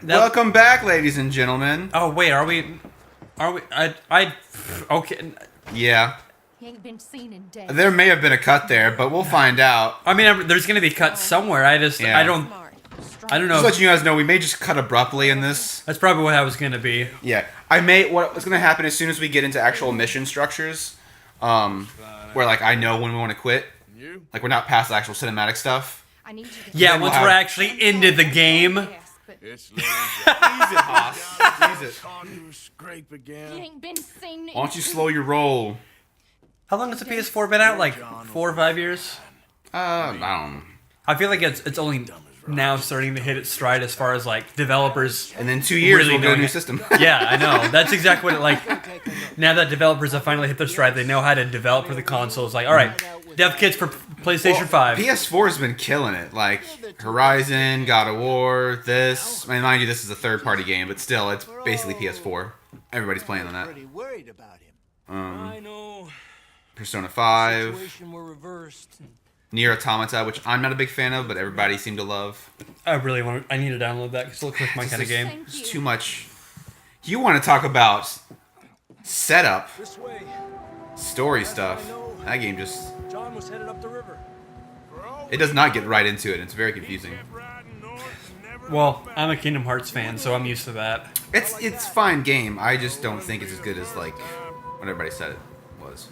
Welcome back, ladies and gentlemen. Oh wait, are we? Okay. Yeah. He ain't been seen in days. There may have been a cut there, but we'll find out. I mean, there's gonna be cuts somewhere. I don't know. Just let you guys know, we may just cut abruptly in this. That's probably what I was gonna be. Yeah. What's gonna happen as soon as we get into actual mission structures, where like I know when we want to quit. Like we're not past the actual cinematic stuff. Yeah, once we're actually into the game. It's Ease it, Haas. Ease it. He ain't been seen. Why don't you slow your roll? How long has the PS4 been out? Like 4 or 5 years? I don't know. I feel like it's only now starting to hit its stride as far as like developers. And then 2 years really we'll get a knowing new it. system. Yeah, I know. That's exactly what it like. Now that developers have finally hit their stride, they know how to develop for the consoles. Like, all right, dev kits for PlayStation 5. PS4 has been killing it. Like Horizon, God of War, this. I mean, mind you, this is a third-party game, but still, it's basically PS4. Everybody's playing on that. Persona 5, Nier Automata, which I'm not a big fan of, but everybody seemed to love. I need to download that because it looks like my kind of game. It's too much. You want to talk about setup, story stuff? That game just... It does not get right into it. It's very confusing. Well, I'm a Kingdom Hearts fan, so I'm used to that. It's a fine game. I just don't think it's as good as like what everybody said it was.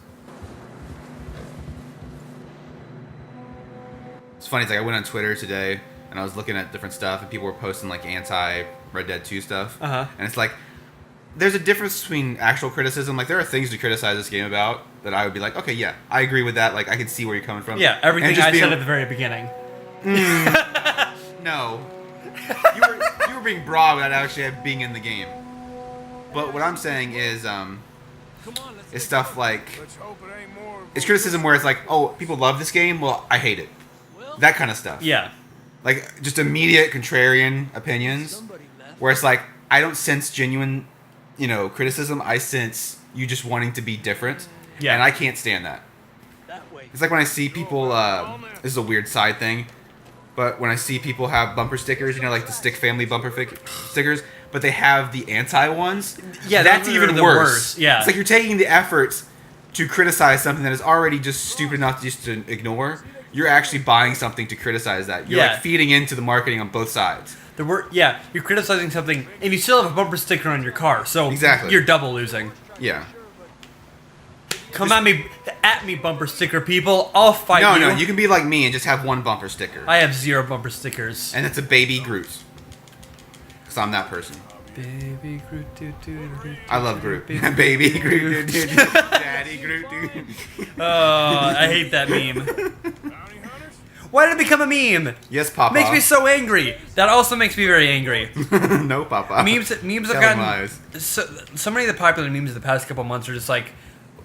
It's funny. It's like I went on Twitter today and I was looking at different stuff and people were posting like anti Red Dead 2 stuff. And it's like there's a difference between actual criticism. Like there are things to criticize this game about that I would be like, okay, yeah, I agree with that. Like I can see where you're coming from. Yeah, everything I said at the very beginning. No. You were being broad without actually being in the game. But what I'm saying is stuff like it's criticism where it's like, oh, people love this game, well, I hate it. That kind of stuff. Yeah. Like just immediate contrarian opinions where it's like I don't sense genuine, criticism. I sense you just wanting to be different. Yeah. And I can't stand that. It's like when I see people this is a weird side thing. But when I see people have bumper stickers, like the Stick Family bumper stickers, but they have the anti ones, yeah, that's even worse. Yeah, it's like you're taking the effort to criticize something that is already just stupid enough just to ignore. You're actually buying something to criticize that. You're like feeding into the marketing on both sides. You're criticizing something, and you still have a bumper sticker on your car, so exactly. You're double losing. Yeah. Come at me, bumper sticker people. I'll fight you. No, you can be like me and just have one bumper sticker. I have 0 bumper stickers. And it's a baby Groot. Because I'm that person. Baby Groot, I love Groot. Baby Groot, Daddy Groot, Oh, I hate that meme. Why did it become a meme? Yes, Papa. Makes me so angry. That also makes me very angry. No, Papa. Memes have gotten... So many of the popular memes of the past couple months are just like,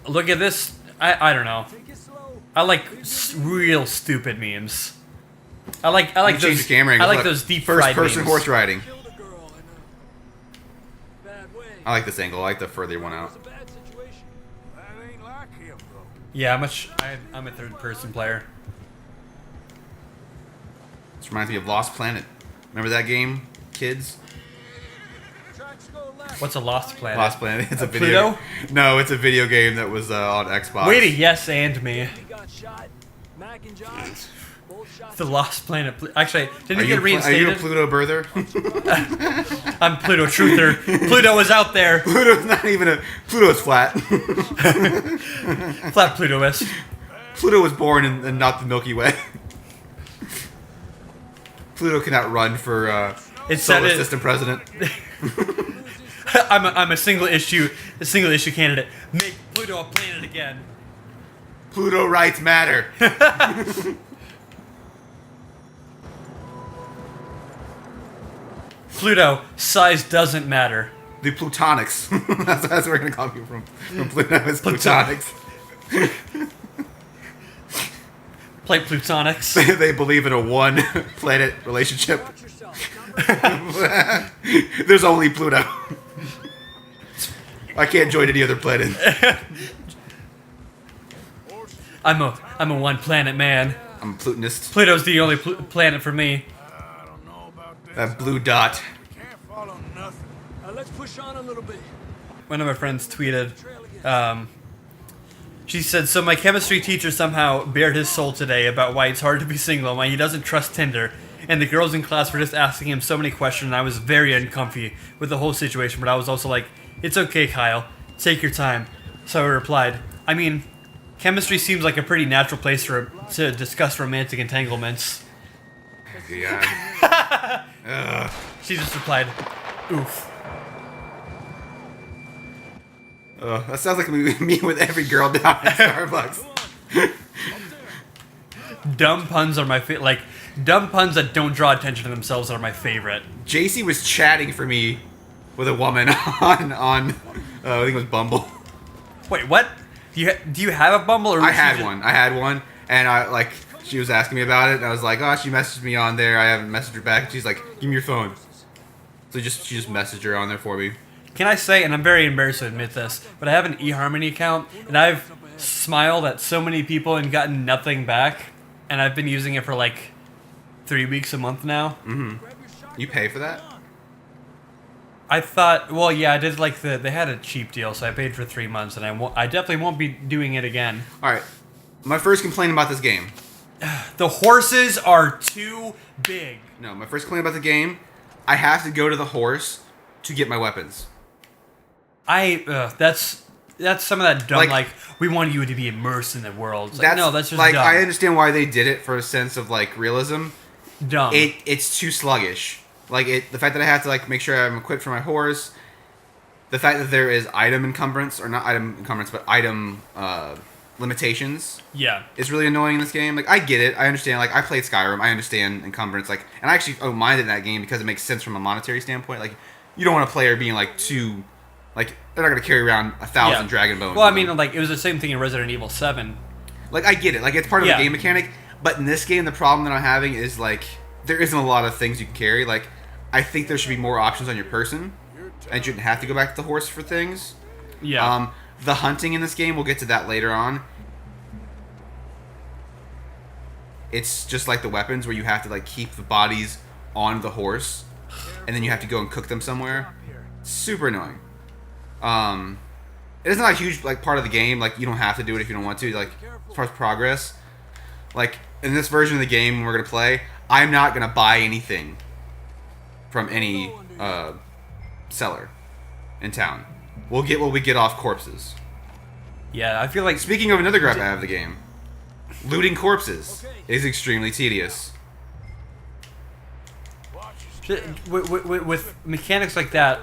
look at this. I don't know. I like real stupid memes. I like those. Change the camera angle. I like those deep fried first person memes. horse riding. I like this angle. I like the further one out. Yeah, I'm a third person player. This reminds me of Lost Planet. Remember that game, kids? What's a Lost Planet? Lost Planet. It's a video. Pluto? No, it's a video game that was on Xbox. Wait a yes and me. The Lost Planet. Actually, didn't it get reinstated? Are you a Pluto birther? I'm Pluto truther. Pluto is out there. Pluto's not even a... Pluto's flat. Flat Pluto-ist. Pluto was born in not the Milky Way. Pluto cannot run for solar system president. I'm a single issue candidate. Make Pluto a planet again. Pluto rights matter. Pluto, size doesn't matter. The Plutonics. that's what we're gonna call people from Pluto. It's Plutonics. Play Plutonics. They believe in a one planet relationship. There's only Pluto. I can't join any other planet. I'm a one planet man. I'm a Plutonist. Pluto's the only planet for me. I don't know about That blue dot. Can't follow nothing. Let's push on a little bit. One of my friends tweeted, she said, so my chemistry teacher somehow bared his soul today about why it's hard to be single and why he doesn't trust Tinder. And the girls in class were just asking him so many questions, and I was very uncomfy with the whole situation. But I was also like, it's okay, Kyle. Take your time. So I replied, I mean, chemistry seems like a pretty natural place to discuss romantic entanglements. Yeah. She just replied, oof. That sounds like we meet with every girl down at Starbucks. Dumb puns are my favorite. Like, dumb puns that don't draw attention to themselves are my favorite. JC was chatting for me with a woman on I think it was Bumble. Wait, what? Do you have a Bumble? Or I had one, and she was asking me about it, and I was like, oh, she messaged me on there. I haven't messaged her back. She's like, give me your phone. So she just messaged her on there for me. Can I say, and I'm very embarrassed to admit this, but I have an eHarmony account, and I've smiled at so many people and gotten nothing back, and I've been using it for like 3 weeks a month now. Mm-hmm. You pay for that? I thought, well, yeah, I did like they had a cheap deal, so I paid for 3 months, and I definitely won't be doing it again. All right. My first complaint about this game. The horses are too big. No, my first complaint about the game, I have to go to the horse to get my weapons. That's some of that dumb, like we want you to be immersed in the world. It's no, that's just like, dumb. I understand why they did it for a sense of like realism. Dumb. It's too sluggish. Like the fact that I have to like make sure I'm equipped for my horse. The fact that there is item encumbrance, or not item encumbrance, but item limitations. Yeah. Is really annoying in this game. Like I get it, I understand. Like I played Skyrim, I understand encumbrance. Like, and I actually don't mind it in that game because it makes sense from a monetary standpoint. Like you don't want a player being like too. Like, they're not going to carry around 1,000 dragon bones. Well, I mean, like, it was the same thing in Resident Evil 7. Like, I get it. Like, it's part of the game mechanic. But in this game, the problem that I'm having is, like, there isn't a lot of things you can carry. Like, I think there should be more options on your person. And you shouldn't have to go back to the horse for things. Yeah. The hunting in this game, we'll get to that later on. It's just like the weapons where you have to, like, keep the bodies on the horse. And then you have to go and cook them somewhere. Super annoying. It is not a huge like part of the game. Like you don't have to do it if you don't want to. Like as far as progress, like in this version of the game we're gonna play, I'm not gonna buy anything from any seller in town. We'll get what we get off corpses. Yeah, I feel like speaking of another gripe I have of the game, looting corpses is extremely tedious. With mechanics like that,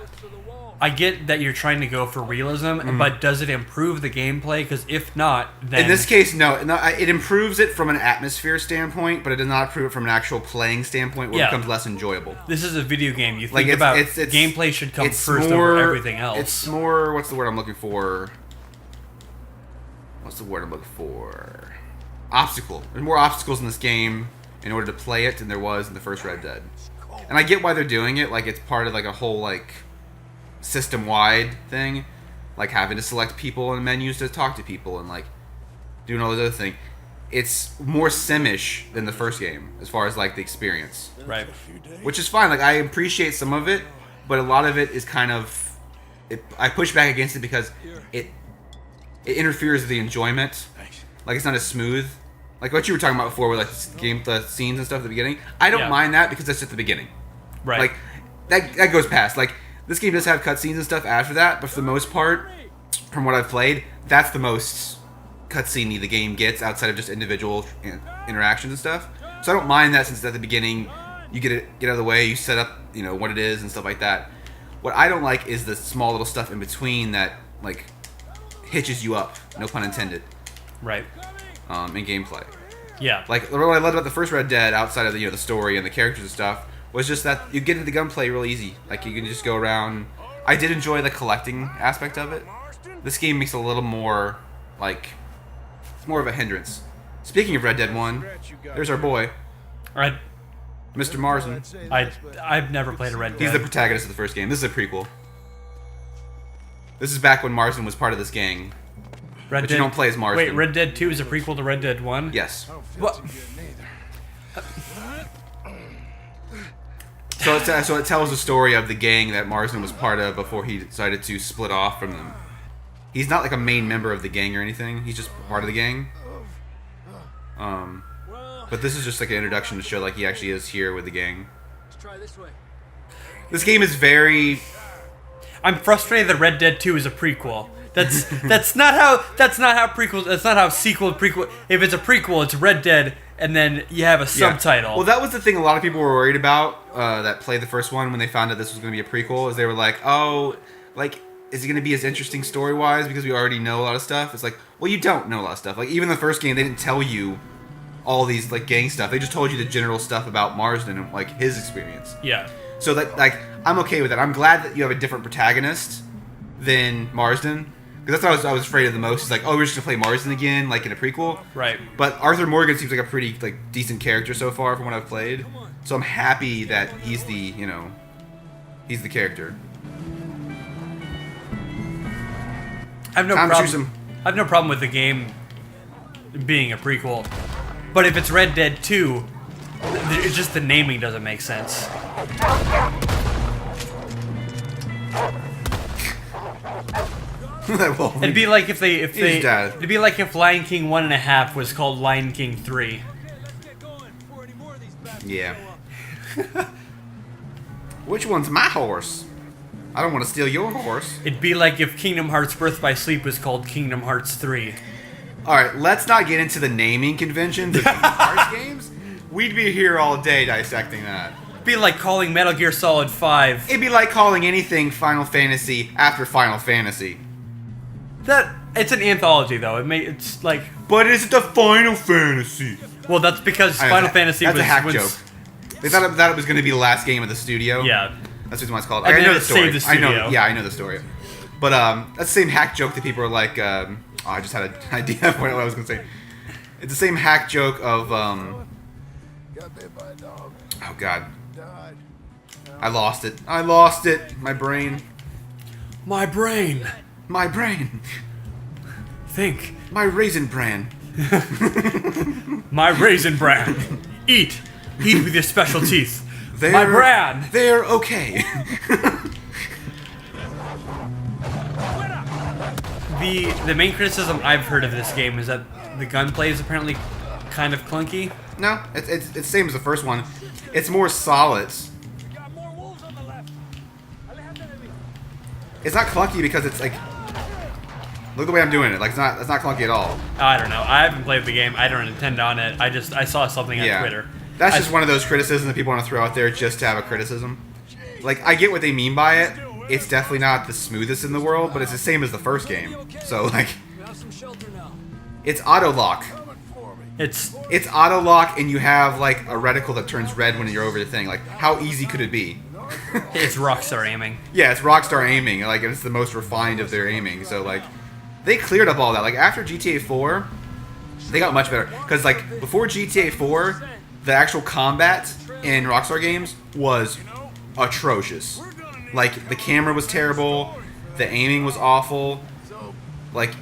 I get that you're trying to go for realism, but does it improve the gameplay? Because if not, then... In this case, no. It improves it from an atmosphere standpoint, but it does not improve it from an actual playing standpoint where it becomes less enjoyable. This is a video game. You think about gameplay should come first over everything else. It's more... What's the word I'm looking for? Obstacle. There's more obstacles in this game in order to play it than there was in the first Red Dead. And I get why they're doing it. Like, it's part of, like, a whole, like... system-wide thing, like having to select people in menus to talk to people and like doing all those other things. It's more sim-ish than the first game as far as like the experience, right? Which is fine. Like I appreciate some of it, but a lot of it is kind of I push back against it because it interferes with the enjoyment. Like it's not as smooth. Like what you were talking about before with like the scenes and stuff at the beginning. I don't mind that because that's at the beginning, right? Like that goes past like. This game does have cutscenes and stuff after that, but for the most part, from what I've played, that's the most cutscene-y the game gets outside of just individual interactions and stuff. So I don't mind that since it's at the beginning, you get out of the way, you set up, what it is and stuff like that. What I don't like is the small little stuff in between that, like, hitches you up, no pun intended. Right. In gameplay. Yeah. Like, what I loved about the first Red Dead, outside of the story and the characters and stuff, was just that you get into the gunplay real easy. Like, you can just go around. I did enjoy the collecting aspect of it. This game makes it a little more, like, it's more of a hindrance. Speaking of Red Dead 1, there's our boy. Alright. Mr. Marsden. I've never played a Red Dead. He's the protagonist of the first game. This is a prequel. This is back when Marsden was part of this gang. But you don't play as Marsden. Wait, Red Dead 2 is a prequel to Red Dead 1? Yes. What? So it tells the story of the gang that Marsden was part of before he decided to split off from them. He's not like a main member of the gang or anything. He's just part of the gang. But this is just like an introduction to show like he actually is here with the gang. Let's try this way. This game is very... I'm frustrated that Red Dead 2 is a prequel. That's not how prequels. That's not how sequel prequel. If it's a prequel, it's Red Dead, and then you have a subtitle. Well, that was the thing a lot of people were worried about that played the first one when they found out this was going to be a prequel. Is they were like, oh, like, is it going to be as interesting story wise because we already know a lot of stuff? It's like, well, you don't know a lot of stuff. Like even the first game, they didn't tell you all these like gang stuff. They just told you the general stuff about Marsden and like his experience. Yeah. So that like I'm okay with that. I'm glad that you have a different protagonist than Marsden. Because that's what I was afraid of the most. Is like, oh, we're just gonna play Marsden again, like in a prequel. Right. But Arthur Morgan seems like a pretty like decent character so far from what I've played. So I'm happy that he's the he's the character. I have no problem with the game being a prequel, but if it's Red Dead 2, it's just the naming doesn't make sense. It'd be like if it'd be like if Lion King 1.5 was called Lion King 3. Yeah. Which one's my horse? I don't want to steal your horse. It'd be like if Kingdom Hearts Birth by Sleep was called Kingdom Hearts 3. Alright, let's not get into the naming conventions of Kingdom Hearts games. We'd be here all day dissecting that. It'd be like calling Metal Gear Solid 5. It'd be like calling anything Final Fantasy after Final Fantasy. It's an anthology though. It's like. But is it the Final Fantasy? Well, that's because Final Fantasy was a hack joke. They thought it was going to be the last game of the studio. Yeah. That's the reason why it's called. And I know the story. Saved the studio. I know the story. But that's the same hack joke that people are like. I just had an idea of what I was going to say. It's the same hack joke of. Oh God. I lost it. My brain. My brain. My brain. Think. My raisin bran. My raisin bran. Eat. Eat with your special teeth. My bran. They're okay. The main criticism I've heard of this game is that the gunplay is apparently kind of clunky. No, it's the same as the first one. It's more solid. It's not clunky because it's like, look the way I'm doing it. Like it's not clunky at all. I don't know. I haven't played the game. I don't intend on it. I saw something on Twitter. That's just one of those criticisms that people want to throw out there just to have a criticism. Like I get what they mean by it. It's definitely not the smoothest in the world, but it's the same as the first game. So like, it's auto lock. It's auto lock, and you have like a reticle that turns red when you're over the thing. Like, how easy could it be? It's Rockstar aiming. Yeah, it's Rockstar aiming. Like, it's the most refined of their aiming. So like, they cleared up all that. Like after GTA 4, they got much better. Because like before GTA 4, the actual combat in Rockstar games was atrocious. Like the camera was terrible, the aiming was awful. Like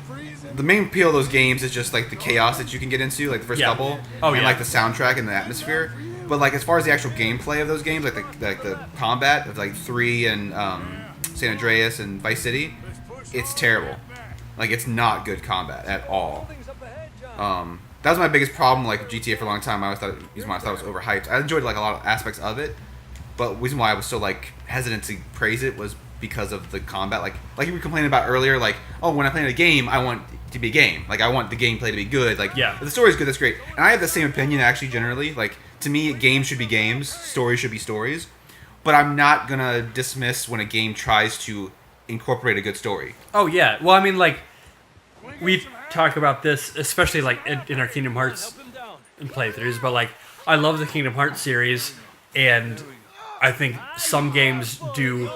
the main appeal of those games is just like the chaos that you can get into, like the first couple, and like the soundtrack and the atmosphere. But like as far as the actual gameplay of those games, like the combat of like 3 and San Andreas and Vice City, it's terrible. Like it's not good combat at all. That was my biggest problem. Like GTA for a long time, I thought it was overhyped. I enjoyed like a lot of aspects of it, but the reason why I was so like hesitant to praise it was because of the combat. Like you were complaining about earlier, like, oh, when I play a game, I want it to be a game. Like I want the gameplay to be good. Like if the story's good, that's great. And I have the same opinion actually generally. Like to me, games should be games, stories should be stories. But I'm not gonna dismiss when a game tries to incorporate a good story. Oh yeah. Well, I mean, like we talk about this, especially like in our Kingdom Hearts playthroughs. But like, I love the Kingdom Hearts series, and I think some games do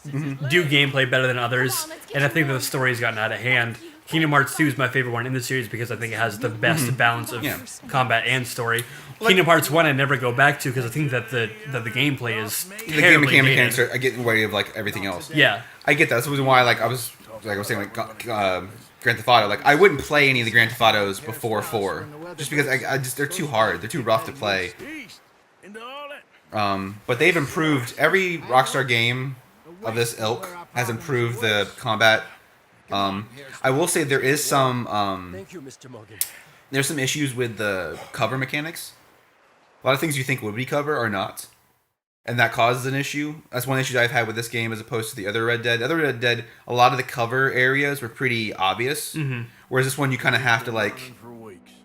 gameplay better than others, and I think that the story's gotten out of hand. Kingdom Hearts 2 is my favorite one in the series because I think it has the best balance of combat and story. Like, Kingdom Hearts 1 I never go back to because I think that the gameplay is the game mechanics are getting in the way of like everything else. Yeah, I get that. That's the reason why I was saying Grand Theft Auto. Like I wouldn't play any of the Grand Theft Autos before 4, just because they're too hard. They're too rough to play. But they've improved every Rockstar game of this ilk has improved the combat. I will say there is some Thank you, Mr. Morgan. there's some issues with the cover mechanics. A lot of things you think would be cover are not, and that causes an issue. That's one issue I've had with this game as opposed to the other Red Dead. The other Red Dead, a lot of the cover areas were pretty obvious, whereas this one you kind of have to like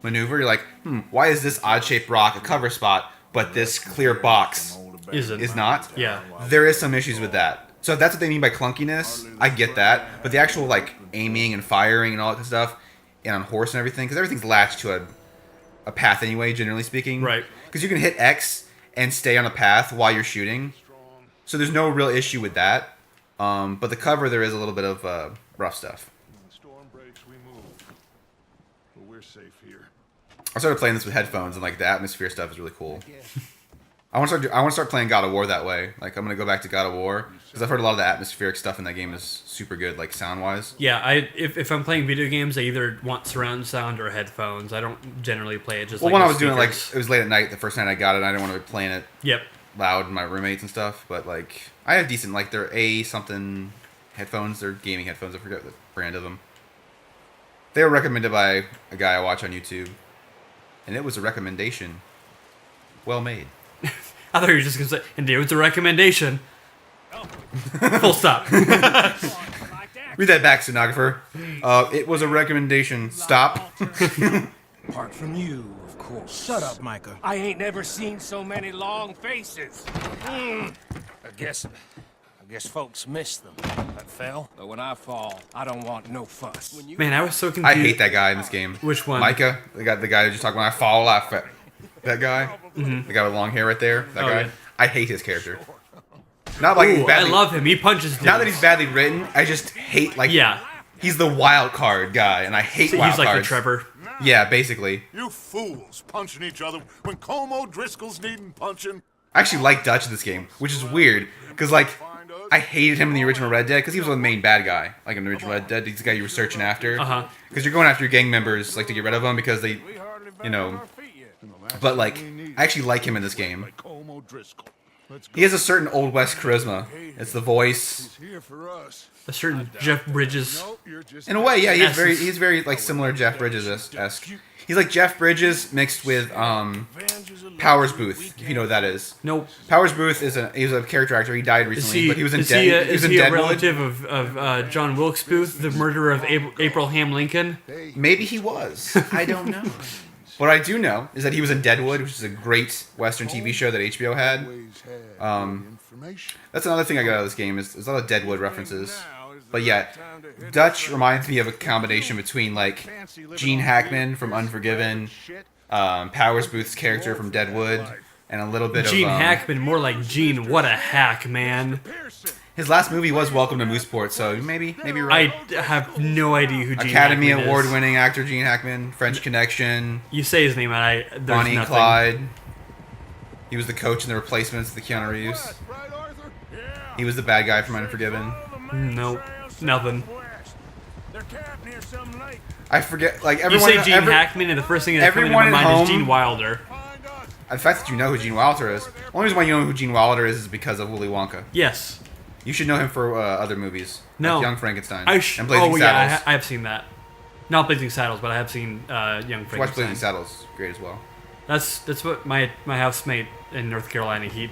maneuver. You're like, why is this odd-shaped rock a cover spot, but this clear box is not? Yeah. There is some issues with that. So if that's what they mean by clunkiness, I get that. But the actual like aiming and firing and all that stuff, and on horse and everything, because everything's latched to a path anyway, generally speaking. Right. Because you can hit X and stay on a path while you're shooting. So there's no real issue with that. But the cover, there is a little bit of rough stuff. When the storm breaks, we move. But we're safe here. I started playing this with headphones, and like the atmosphere stuff is really cool. I want to start playing God of War that way. Like I'm gonna go back to God of War because I've heard a lot of the atmospheric stuff in that game is super good, like sound wise. Yeah, if I'm playing video games, I either want surround sound or headphones. I don't generally play it just. Well, like when I with was doing it, like speakers. it was late at night the first night I got it, and I didn't want to be playing it Yep. loud with my roommates and stuff. But like I have decent, like they're something headphones. They're gaming headphones. I forget the brand of them. They were recommended by a guy I watch on YouTube, and it was a recommendation. Well made. I thought you were just gonna say, and it was a recommendation. Full stop. Read that back, stenographer. It was a recommendation. Stop. Apart from you, of course. Shut up, Micah. I ain't never seen so many long faces. I guess folks miss them. I fell, but when I fall, I don't want no fuss. Man, I was so confused. I hate that guy in this game. Which one? Micah, the guy who just talked when I fall off. That guy, the guy with long hair right there. That Oh, guy. yeah. I hate his character. Not like he's Ooh, I badly. love him. He punches dudes. Not that he's badly written. I just hate like. Yeah. He's the wild card guy, and I hate He's wild like cards. the Trevor. Yeah, basically. You fools punching each other when Como Driscoll's needing punching. I actually like Dutch in this game, which is weird because like I hated him in the original Red Dead because he was the main bad guy. Like in the original Red Dead, he's the guy you were searching after. Because you're going after your gang members like to get rid of them because they, you know. But like, I actually like him in this game. Como Driscoll. Let's go. He has a certain Old West charisma. It's the voice. He's here for us. A certain Jeff Bridges. No, you're just In a way, yeah, Essence. he's very like similar to Jeff Bridges-esque. He's like Jeff Bridges mixed with Powers Booth, if you know what that is. Nope. Powers Booth is a character actor. He died recently, but he was in is he in a Deadwood. relative of John Wilkes Booth, the murderer of Abraham Lincoln? Maybe he was. I don't know. What I do know is that he was in Deadwood, which is a great Western TV show that HBO had. always had information. That's another thing I got out of this game is there's a lot of Deadwood references. But yeah, Dutch reminds me of a combination between like Gene Hackman from Unforgiven, Powers Booth's character from Deadwood, and a little bit Gene of Hackman, more like Gene. What a hack, man. his last movie was Welcome to Mooseport, so maybe you're I right. have no idea who Gene Academy Hackman Award is. winning actor Gene Hackman, French Connection, You say his name, and there's Bonnie and nothing. Clyde. He was the coach in the replacements of the Keanu Reeves. Right, Arthur? He was the bad guy from Unforgiven. Nope, nothing. They're camped near some lake. I forget, like You everyone. say Gene Hackman, and the first thing that's coming to everyone my at mind is home- Gene Wilder. The fact that you know who Gene Wilder is. The only reason why you know who Gene Wilder is because of Willy Wonka. Yes. You should know him for other movies. No. Like Young Frankenstein. I and Blazing Saddles. I have seen that. Not Blazing Saddles, but I have seen Young Watch Frankenstein. Blazing Saddles. Great as well. That's what my housemate in North Carolina, he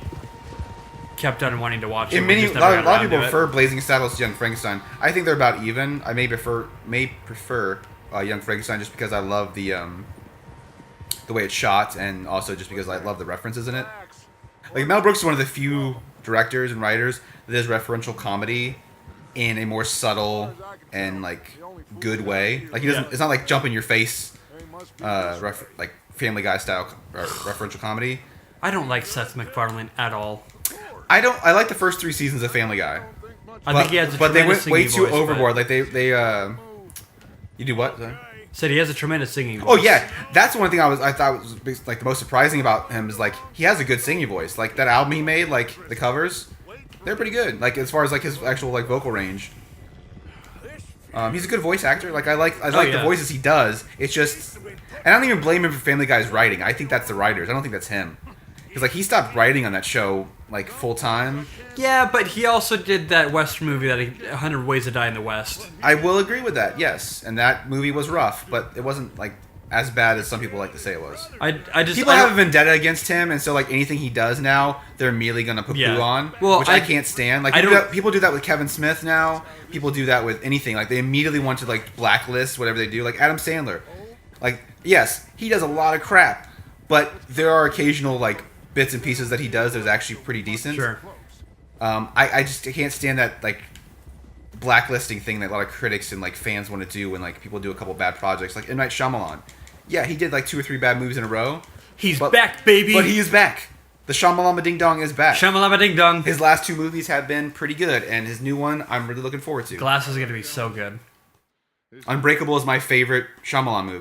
kept on wanting to watch it. In we many, just a never lot got of people around to prefer Blazing Saddles to Young Frankenstein. I think they're about even. I may prefer Young Frankenstein just because I love the way it's shot, and also just because I love the references in it. Like Mel Brooks is one of the few directors and writers that does referential comedy in a more subtle and like good way. Like he doesn't. Yeah. It's not like jump in your face, like Family Guy style referential comedy. I don't like Seth MacFarlane at all. I like the first 3 seasons of Family Guy. I think he has a but they tremendous went way singing too voice, overboard. but- Like they you do what? Sorry? Said he has a tremendous singing voice. Oh yeah, that's one thing I thought was like the most surprising about him is like he has a good singing voice. Like that album he made, like the covers, they're pretty good. Like as far as like his actual like vocal range. He's a good voice actor. Like I like the yeah. voices he does. It's just, and I don't even blame him for Family Guy's writing. I think that's the writers. I don't think that's him. Because like he stopped writing on that show like full time. Yeah, but he also did that Western movie that 100 Ways to Die in the West. I will agree with that. Yes, and that movie was rough, but it wasn't like as bad as some people like to say it was. People have a vendetta against him, and so like anything he does now, they're immediately gonna poo-poo on, which I can't stand. Like people do that with Kevin Smith now. People do that with anything. Like they immediately want to like blacklist whatever they do. Like Adam Sandler, like yes, he does a lot of crap, but there are occasional like bits and pieces that he does that's actually pretty decent. Sure. I can't stand that like blacklisting thing that a lot of critics and like fans want to do when like people do a couple bad projects. Like M. Night Shyamalan. Yeah, he did like 2 or 3 bad movies in a row. He's back, baby. But he is back. The Shyamalama Ding Dong is back. Shyamalama Ding Dong. His last 2 movies have been pretty good, and his new one I'm really looking forward to. Glass is going to be so good. Unbreakable is my favorite Shyamalan movie.